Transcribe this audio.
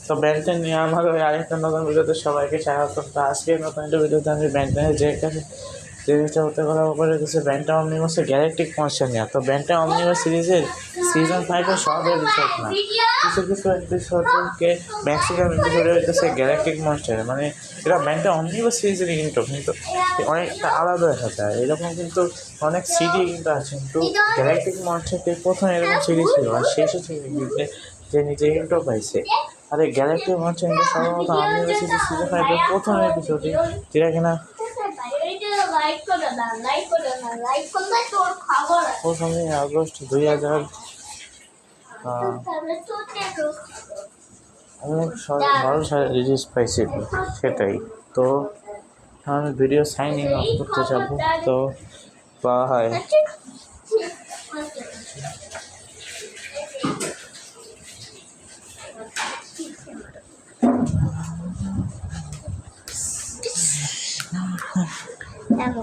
তো ব্যান্টেন নিয়ে আমার ওই আরেকটা নতুন ভিডিওতে সবাইকে স্বাগতম। তো আজকে নতুন একটা ভিডিওতে আমি ব্যান্টেনের যে জিনিসটা হতে কথা বলে গেছে ব্যান্টা অমনিভার্সের গ্যালাকটিক মনস্টার নিয়ে। তো ব্যান্টা অমনিভার্স সিরিজের সিজন 5-এর সব এপিসোড না, কিছু কিছু এপিসোডকে ম্যাক্সিমাম এপিসোডে হইতেছে গ্যালাকটিক মনস্টার, মানে এটা ব্যান্টা অমনিভার্স সিরিজের কিন্তু অনেকটা আলাদা দেখা যায়। এরকম কিন্তু অনেক সিডি কিন্তু আছে, কিন্তু গ্যালাকটিক মনস্টারকে প্রথম এরকম সিরিজ ছিল আর শেষে সিরিজে যে নিজে ইন্টো পাইছে। আর এই গ্যালাকটিক মনস্টার কিন্তু সম্ভবত অমনিভার্স সিজন 5-এর প্রথম এপিসোডে, যেটা কিনা প্রথমে আগস্ট 2012 সালে রিলিজ পাইছিল সেটাই। তো আমি ভিডিও সাইনিং অফ করতে যাবো, তো বাই। দেখো